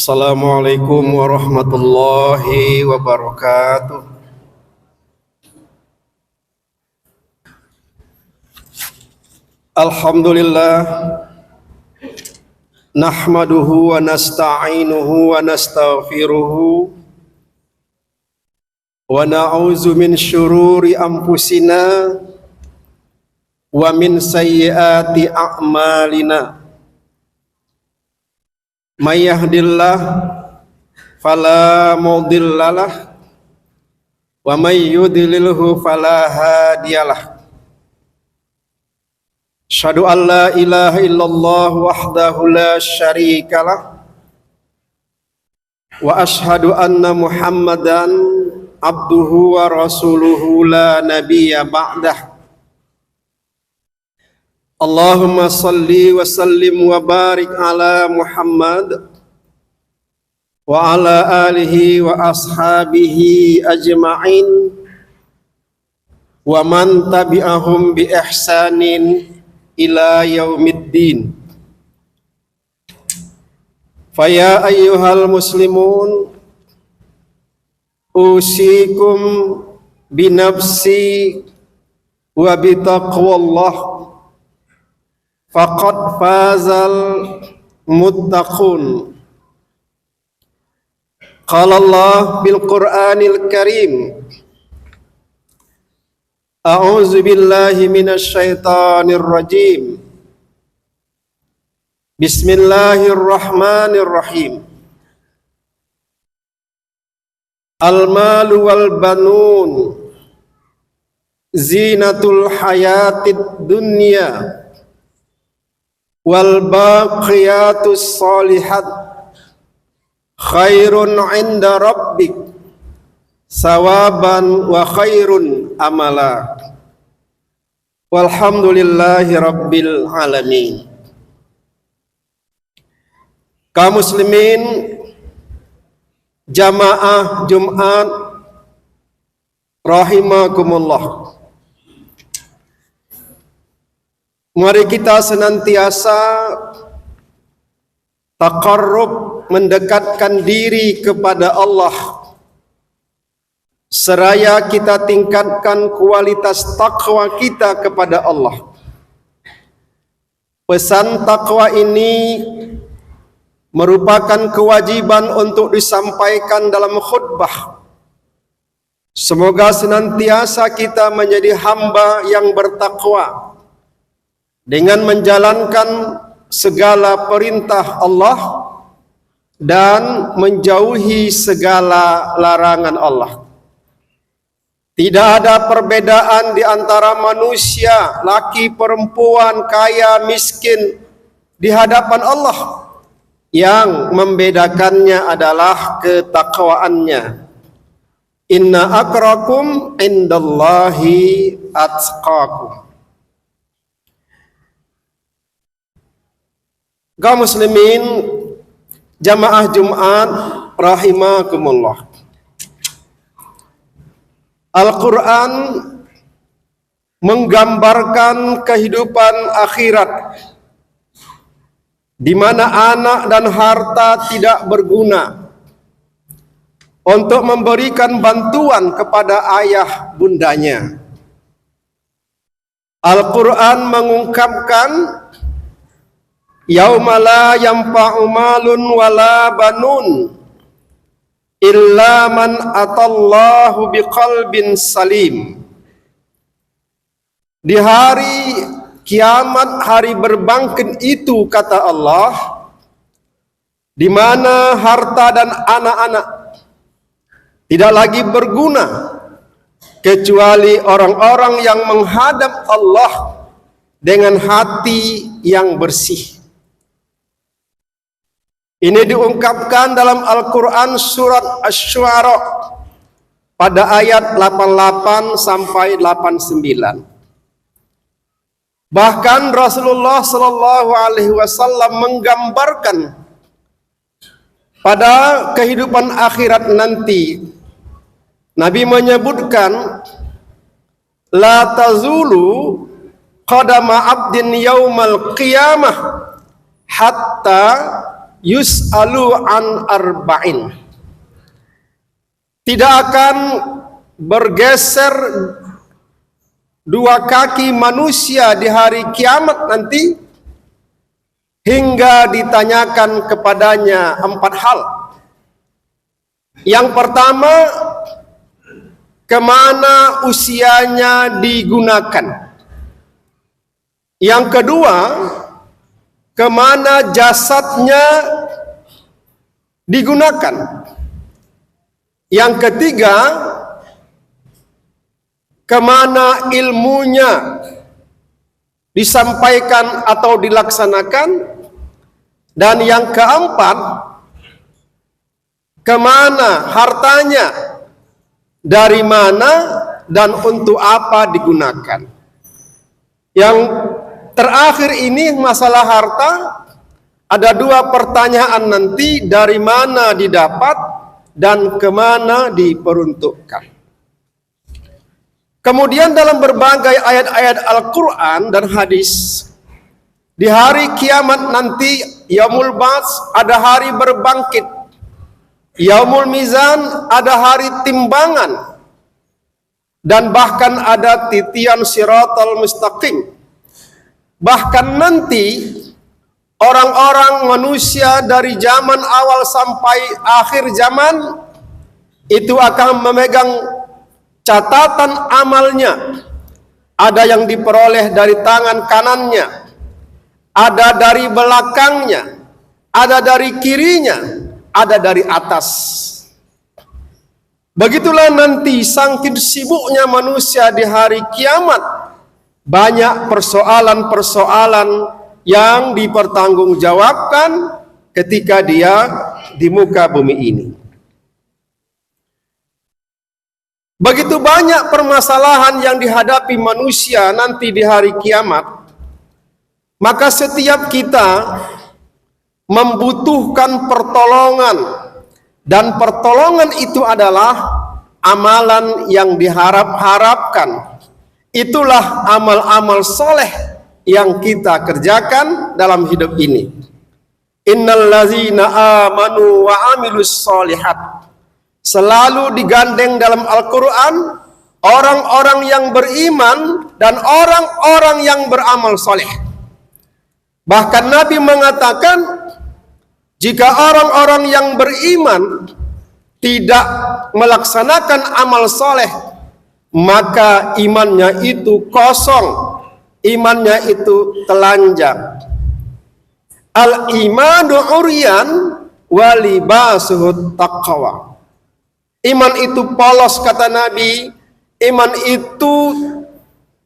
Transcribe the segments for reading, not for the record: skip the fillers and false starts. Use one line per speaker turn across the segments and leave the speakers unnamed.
Assalamualaikum warahmatullahi wabarakatuh. Alhamdulillah, nahmaduhu wa nasta'inuhu wa nastaghfiruhu wa na'udzu min syururi anfusina wa min sayyiati a'malina. May yahdillah fala mudhillalah wa may yudlilhu fala hadiyalah. Asyhadu an la ilaha illallah wahdahu la syarikalah wa asyhadu anna Muhammadan abduhu wa rasuluhu la nabiyya ba'dah. Allahumma salli wa sallim wa barik ala Muhammad wa ala alihi wa ashabihi ajma'in wa man tabi'ahum bi ihsanin ila yaumiddin. Faya ayyuhal muslimun usikum binafsi wa bitaqwallah faqad fazal muttaqun. Qala Allah bil Qur'anil Karim, a'udzu billahi minasy syaithanir rajim. Bismillahirrahmanirrahim. Al-malu wal banun zinatul hayatid dunya wal baqiyatus shalihat khairun 'inda rabbik sawaban wa khairun amala. Walhamdulillahi rabbil alamin. Kaum muslimin jamaah Jumat rahimakumullah, mari kita senantiasa taqarrub, mendekatkan diri kepada Allah, seraya kita tingkatkan kualitas takwa kita kepada Allah. Pesan takwa ini merupakan kewajiban untuk disampaikan dalam khutbah. Semoga senantiasa kita menjadi hamba yang bertakwa dengan menjalankan segala perintah Allah dan menjauhi segala larangan Allah. Tidak ada perbedaan di antara manusia, laki perempuan, kaya miskin di hadapan Allah. Yang membedakannya adalah ketakwaannya. Inna akrakum indallahi atqakum. Kaum muslimin jamaah Jumat rahimakumullah, Al-Quran menggambarkan kehidupan akhirat di mana anak dan harta tidak berguna untuk memberikan bantuan kepada ayah bundanya. Al-Quran mengungkapkan yauma la yanfa'u malun wala banun illa man atallahu biqalbin salim. Di hari kiamat, hari berbangkit itu, kata Allah, di mana harta dan anak-anak tidak lagi berguna kecuali orang-orang yang menghadap Allah dengan hati yang bersih. Ini diungkapkan dalam Al-Quran surat Asy-Syu'ara pada ayat 88 sampai 89. Bahkan Rasulullah Sallallahu Alaihi Wasallam menggambarkan pada kehidupan akhirat nanti. Nabi menyebutkan, la tazulu qadama abdin yaumal qiyamah hatta yus'alu an arba'in. Tidak akan bergeser dua kaki manusia di hari kiamat nanti hingga ditanyakan kepadanya 4 hal. Yang pertama, kemana usianya digunakan. Yang kedua, kemana jasadnya digunakan. Yang ketiga, kemana ilmunya disampaikan atau dilaksanakan. Dan yang keempat, kemana hartanya, dari mana dan untuk apa digunakan. Yang terakhir ini masalah harta, ada 2 pertanyaan nanti, dari mana didapat dan kemana diperuntukkan. Kemudian dalam berbagai ayat-ayat Al-Quran dan hadis, di hari kiamat nanti, Yaumul Ba'ts, ada hari berbangkit. Yaumul Mizan, ada hari timbangan. Dan bahkan ada titian Siratal Mustaqim. Bahkan nanti orang-orang manusia dari zaman awal sampai akhir zaman itu akan memegang catatan amalnya. Ada yang diperoleh dari tangan kanannya, ada dari belakangnya, ada dari kirinya, ada dari atas. Begitulah nanti saking sibuknya manusia di hari kiamat, banyak persoalan-persoalan yang dipertanggungjawabkan ketika dia di muka bumi ini. Begitu banyak permasalahan yang dihadapi manusia nanti di hari kiamat, maka setiap kita membutuhkan pertolongan, dan pertolongan itu adalah amalan yang diharap-harapkan. Itulah amal-amal soleh yang kita kerjakan dalam hidup ini. Innal ladzina amanu wa amilus solihat. Selalu digandeng dalam Al-Quran orang-orang yang beriman dan orang-orang yang beramal soleh. Bahkan Nabi mengatakan, jika orang-orang yang beriman tidak melaksanakan amal soleh, maka imannya itu kosong, imannya itu telanjang. Al-imanu uryan walibasuhut taqwa. Iman itu polos, kata Nabi. Iman itu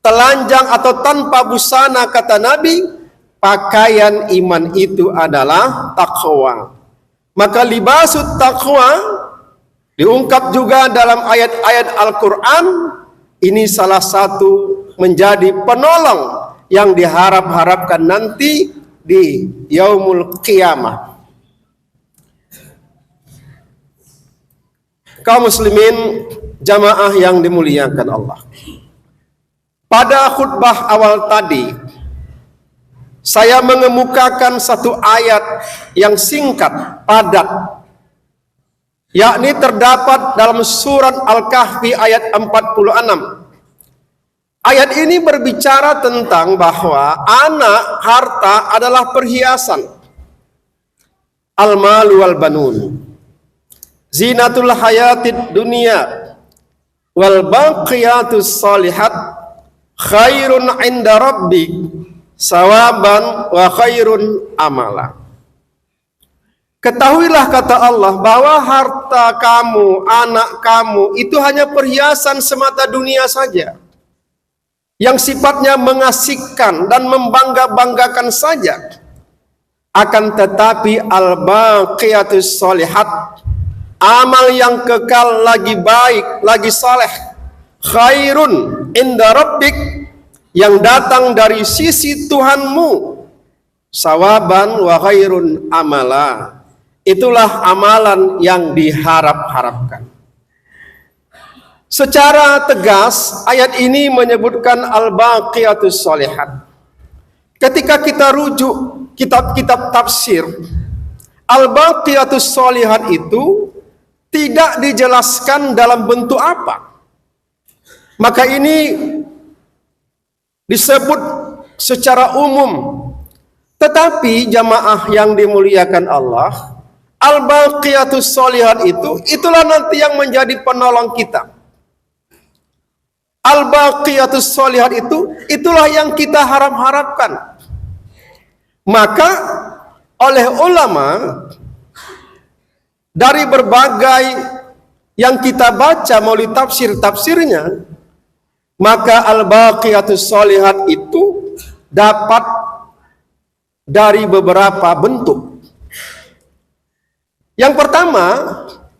telanjang atau tanpa busana, kata Nabi. Pakaian iman itu adalah taqwa. Maka libasut taqwa diungkap juga dalam ayat-ayat Al-Quran. Ini salah satu menjadi penolong yang diharap-harapkan nanti di yaumul qiyamah. Kaum muslimin jamaah yang dimuliakan Allah, pada khutbah awal tadi saya mengemukakan satu ayat yang singkat, padat, yakni terdapat dalam surat Al-Kahfi ayat 46. Ayat ini berbicara tentang bahwa anak, harta adalah perhiasan. Al-malu wal banun zinatul hayatid dunia wal baqiyatus salihat khairun inda rabbik sawaban wa khairun amala. Ketahuilah, kata Allah, bahwa harta kamu, anak kamu itu hanya perhiasan semata dunia saja, yang sifatnya mengasihkan dan membangga-banggakan saja. Akan tetapi al-baqiyatus sholihat, amal yang kekal, lagi baik, lagi saleh, khairun inda rabbik, yang datang dari sisi Tuhanmu, sawaban wa khairun amala, itulah amalan yang diharap-harapkan. Secara tegas ayat ini menyebutkan al-baqiyatus sholihat. Ketika kita rujuk kitab-kitab tafsir, Al-baqiyatus sholihat itu tidak dijelaskan dalam bentuk apa. Maka ini disebut secara umum. Tetapi jamaah yang dimuliakan Allah, al-baqiyatus sholihat itulah nanti yang menjadi penolong kita. Al-baqiyatus sholihat itulah yang kita harap-harapkan. Maka oleh ulama dari berbagai yang kita baca melalui tafsir-tafsirnya, maka al-baqiyatus sholihat itu dapat dari beberapa bentuk. Yang pertama,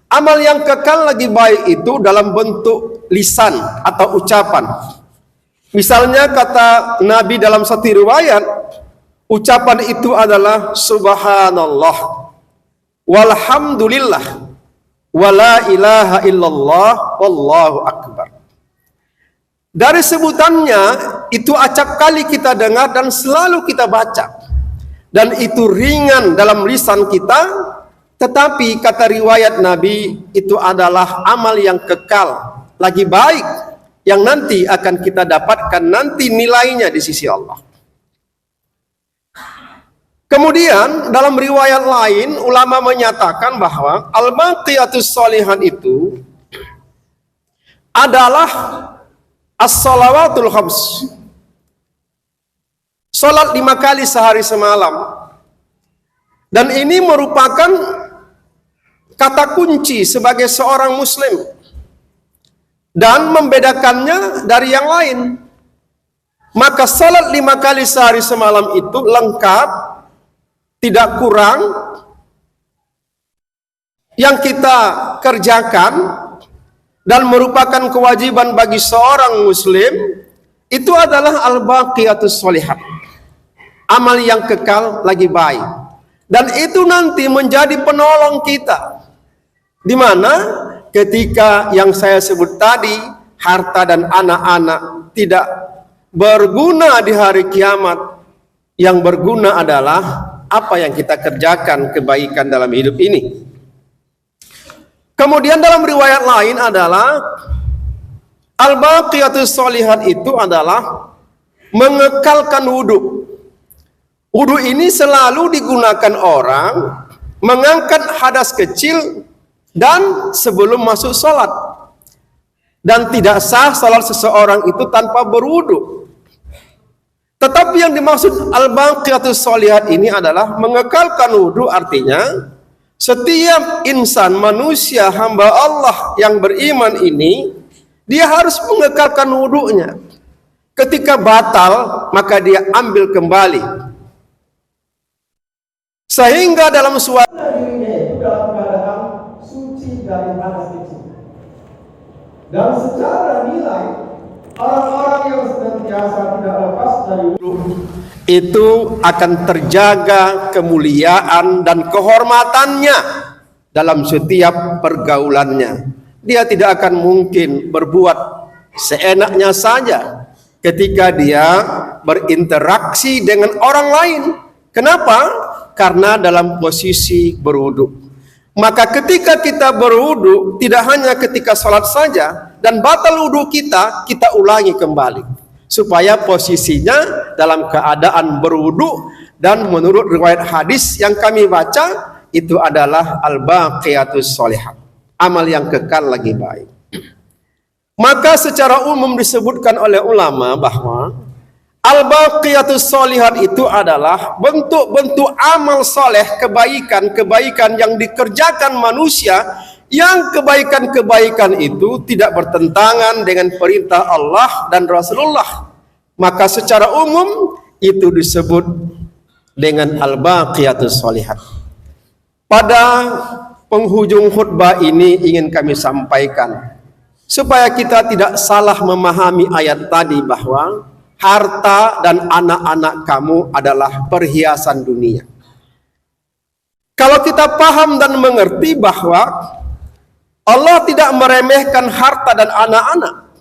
amal yang kekal lagi baik itu dalam bentuk lisan atau ucapan. Misalnya kata Nabi dalam satu riwayat, ucapan itu adalah subhanallah, walhamdulillah, wala ilaha illallah, wallahu akbar. Dari sebutannya itu acap kali kita dengar dan selalu kita baca. Dan itu ringan dalam lisan kita, tetapi kata riwayat Nabi itu adalah amal yang kekal, lagi baik, yang nanti akan kita dapatkan nanti nilainya di sisi Allah. Kemudian dalam riwayat lain ulama menyatakan bahwa al-baqiyatus sholihat itu adalah as-shalawatul khams, salat 5 kali sehari semalam. Dan ini merupakan kata kunci sebagai seorang muslim dan membedakannya dari yang lain. Maka salat 5 kali sehari semalam itu lengkap, tidak kurang, yang kita kerjakan dan merupakan kewajiban bagi seorang muslim, itu adalah al-baqiyatus sholihat, amal yang kekal lagi baik. Dan itu nanti menjadi penolong kita, di mana ketika yang saya sebut tadi, harta dan anak-anak tidak berguna di hari kiamat. Yang berguna adalah apa yang kita kerjakan kebaikan dalam hidup ini. Kemudian dalam riwayat lain adalah al-baqiyatus sholihat itu adalah mengekalkan wudhu. Wudhu ini selalu digunakan orang mengangkat hadas kecil dan sebelum masuk sholat. Dan tidak sah sholat seseorang itu tanpa berwudhu. Tetapi yang dimaksud al-baqiyatus sholihat ini adalah mengekalkan wudhu, artinya setiap insan, manusia, hamba Allah yang beriman ini, dia harus mengekalkan wudhunya. Ketika batal, maka dia ambil kembali. Sehingga dalam suasana dirinya itu dalam keadaan suci dari hadas kecil. Dan secara nilai, orang-orang yang senantiasa tidak lepas dari wudhu itu akan terjaga kemuliaan dan kehormatannya dalam setiap pergaulannya. Dia tidak akan mungkin berbuat seenaknya saja ketika dia berinteraksi dengan orang lain. Kenapa? Karena dalam posisi berwudu. Maka ketika kita berwudu, tidak hanya ketika sholat saja, dan batal wudu kita ulangi kembali. Supaya posisinya dalam keadaan berwudu, dan menurut riwayat hadis yang kami baca, itu adalah al-baqiyatus sholihat, amal yang kekal lagi baik. Maka secara umum disebutkan oleh ulama bahwa al-baqiyatus sholihat itu adalah bentuk-bentuk amal soleh, kebaikan-kebaikan yang dikerjakan manusia, yang kebaikan-kebaikan itu tidak bertentangan dengan perintah Allah dan Rasulullah. Maka secara umum itu disebut dengan al-baqiyatus sholihat. Pada penghujung khutbah ini ingin kami sampaikan, supaya kita tidak salah memahami ayat tadi bahwa harta dan anak-anak kamu adalah perhiasan dunia. Kalau kita paham dan mengerti bahwa Allah tidak meremehkan harta dan anak-anak,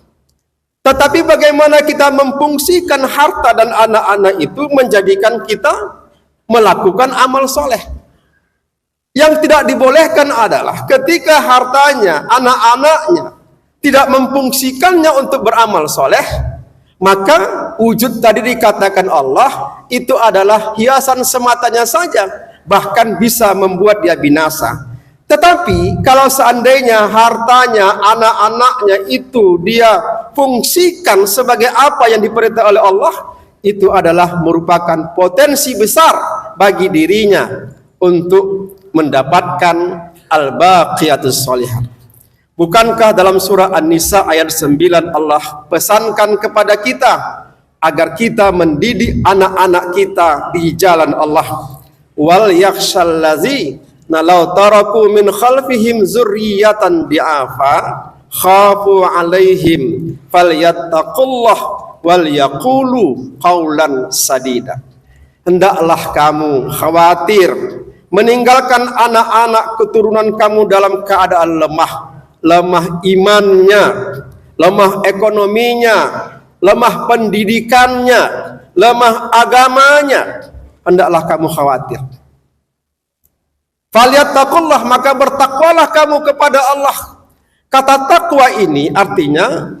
tetapi bagaimana kita memfungsikan harta dan anak-anak itu menjadikan kita melakukan amal soleh.
Yang tidak dibolehkan adalah ketika hartanya, anak-anaknya tidak memfungsikannya untuk beramal soleh, maka wujud tadi dikatakan Allah itu adalah hiasan sematanya saja, bahkan bisa membuat dia binasa. Tetapi kalau seandainya hartanya, anak-anaknya itu dia fungsikan sebagai apa yang diperintah oleh Allah, itu adalah merupakan potensi besar bagi dirinya untuk mendapatkan al-baqiyatus sholihat. Bukankah dalam surah An-Nisa ayat 9 Allah pesankan kepada kita agar kita mendidik anak-anak kita di jalan Allah. Wal yakhshal ladzina law taraku min khalfihim zurriyatan di'afa khafu alaihim falyattaqullah wal yaqulu qaulan sadida. Hendaklah kamu khawatir meninggalkan anak-anak keturunan kamu dalam keadaan lemah imannya, lemah ekonominya, lemah pendidikannya, lemah agamanya. Hendaklah kamu khawatir. Falyattaqullah, maka bertakwalah kamu kepada Allah. Kata takwa ini artinya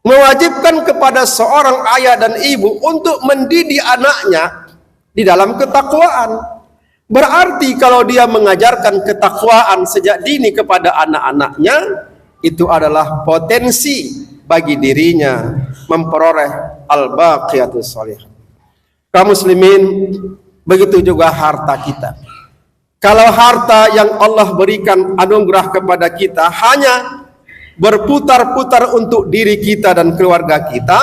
mewajibkan kepada seorang ayah dan ibu untuk mendidik anaknya di dalam ketakwaan. Berarti kalau dia mengajarkan ketakwaan sejak dini kepada anak-anaknya, itu adalah potensi bagi dirinya memperoleh al-baqiyatus sholihat. Kaum muslimin, begitu juga harta kita. Kalau harta yang Allah berikan anugerah kepada kita hanya berputar-putar untuk diri kita dan keluarga kita,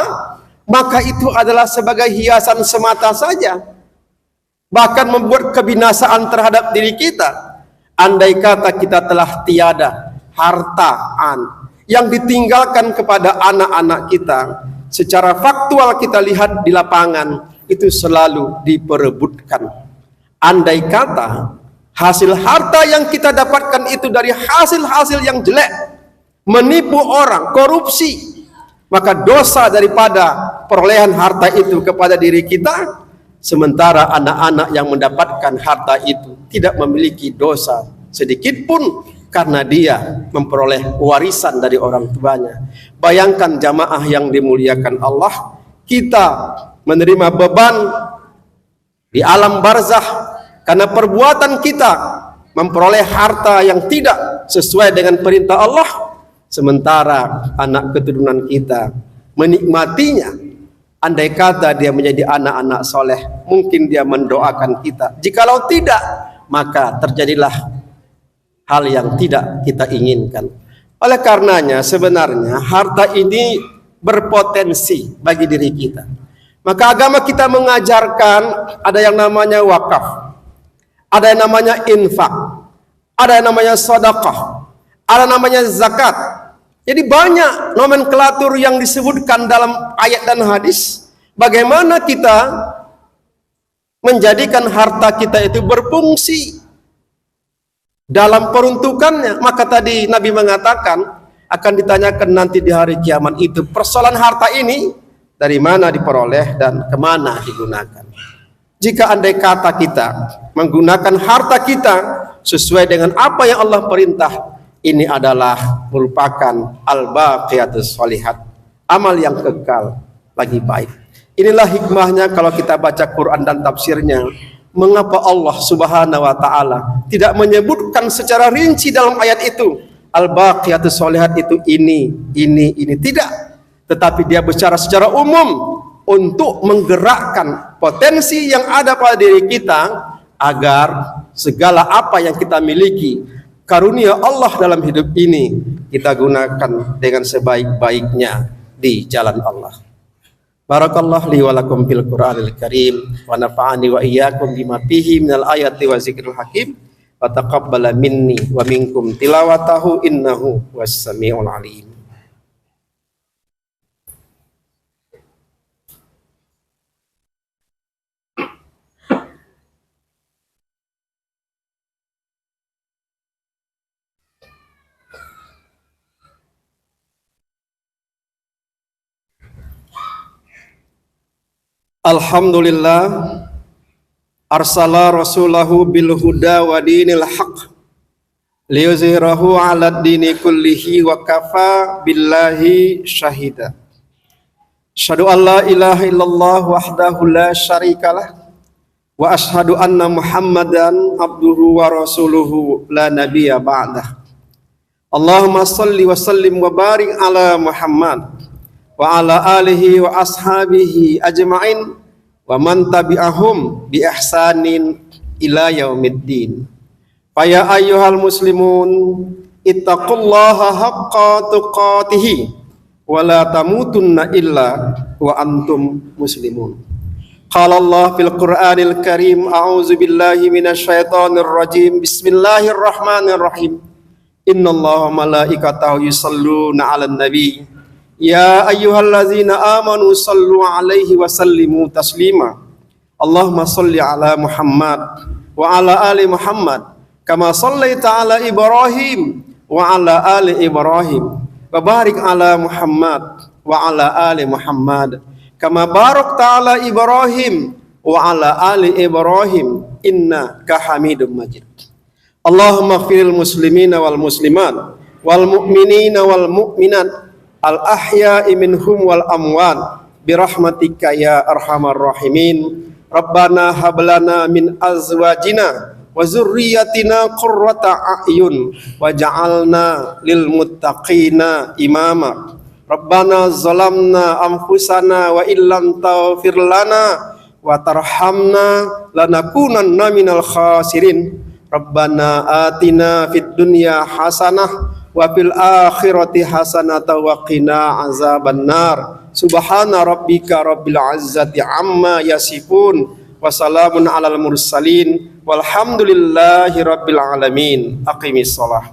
maka itu adalah sebagai hiasan semata saja, bahkan membuat kebinasaan terhadap diri kita. Andai kata kita telah tiada hartaan yang ditinggalkan kepada anak-anak kita, secara faktual kita lihat di lapangan itu selalu diperebutkan. Andai kata hasil harta yang kita dapatkan itu dari hasil-hasil yang jelek, menipu orang, korupsi, maka dosa daripada perolehan harta itu kepada diri kita. Sementara anak-anak yang mendapatkan harta itu tidak memiliki dosa sedikit pun karena dia memperoleh warisan dari orang tuanya. Bayangkan jamaah yang dimuliakan Allah, kita menerima beban di alam barzah karena perbuatan kita memperoleh harta yang tidak sesuai dengan perintah Allah, sementara anak keturunan kita menikmatinya. Andai kata dia menjadi anak-anak soleh, mungkin dia mendoakan kita. Jikalau tidak, maka terjadilah hal yang tidak kita inginkan. Oleh karenanya sebenarnya harta ini berpotensi bagi diri kita. Maka agama kita mengajarkan ada yang namanya wakaf, ada yang namanya infak, ada yang namanya sedekah, ada namanya zakat. Jadi banyak nomenklatur yang disebutkan dalam ayat dan hadis. Bagaimana kita menjadikan harta kita itu berfungsi dalam peruntukannya. Maka tadi Nabi mengatakan akan ditanyakan nanti di hari kiamat itu persoalan harta ini dari mana diperoleh dan kemana digunakan. Jika andai kata kita menggunakan harta kita sesuai dengan apa yang Allah perintah, ini adalah merupakan al-baqiyatus sholihat, amal yang kekal lagi baik. Inilah hikmahnya kalau kita baca Quran dan tafsirnya, mengapa Allah Subhanahu wa taala tidak menyebutkan secara rinci dalam ayat itu al-baqiyatus sholihat itu ini tidak, tetapi dia bicara secara umum untuk menggerakkan potensi yang ada pada diri kita agar segala apa yang kita miliki, karunia Allah dalam hidup ini, kita gunakan dengan sebaik-baiknya di jalan Allah. Barakallahu li wa lakum fil Qur'anil Karim wa nafa'ani wa iyyakum bima fihi minal ayati wa zikril hakim wa taqabbala minni wa minkum tilawatahu innahu was-sami'ul alim. Alhamdulillah arsala rasulahu bil huda wa dinil haq liyuzhirahu 'alad dini kullihi wa kafa billahi syahida. Asyhadu an la ilaha illallah wahdahu la syarikalah wa asyhadu anna Muhammadan abduhu wa rasuluhu la nabiyya ba'dah. Allahumma salli wa sallim wa barik ala Muhammad wa ala alihi wa ashabihi ajma'in wa man tabi'ahum bi ihsanin ila yaumiddin. Faya ayyuhal muslimun ittaqullaha haqqa tuqatih wa la tamutunna illa wa antum muslimun. Qala Allah fil Qur'anil Karim, a'udzu billahi minasy syaithanir rajim. Bismillahirrahmanirrahim. Innallaha malaikatahu yusholluna 'alan nabi. Ya ayyuhallazina amanu sallu 'alaihi wa sallimu taslima. Allahumma shalli 'ala Muhammad wa 'ala ali Muhammad kama shallaita 'ala Ibrahim wa 'ala ali Ibrahim. Wa barik 'ala Muhammad wa 'ala ali Muhammad kama barakta 'ala Ibrahim wa 'ala ali Ibrahim innaka Hamidum Majid. Allahumma ighfiril muslimina wal muslimat wal mu'minina wal mu'minat al ahya'i minhum wal amwat birahmatika ya arhamar rahimin. Rabbana hablana min azwajina wa zurriyyatina qurrata a'yun waj'alna lil muttaqina imama. Rabbana zalamna anfusana wa illam taghfir lana wa tarhamna lanakunanna minal khasirin. Rabbana atina fid dunya hasanah wa fil akhirati hasanah wa qina azabannar. Subhana rabbika rabbil izzati amma yasifun wa salamun alal mursalin walhamdulillahi rabbil alamin. Aqimis shalah.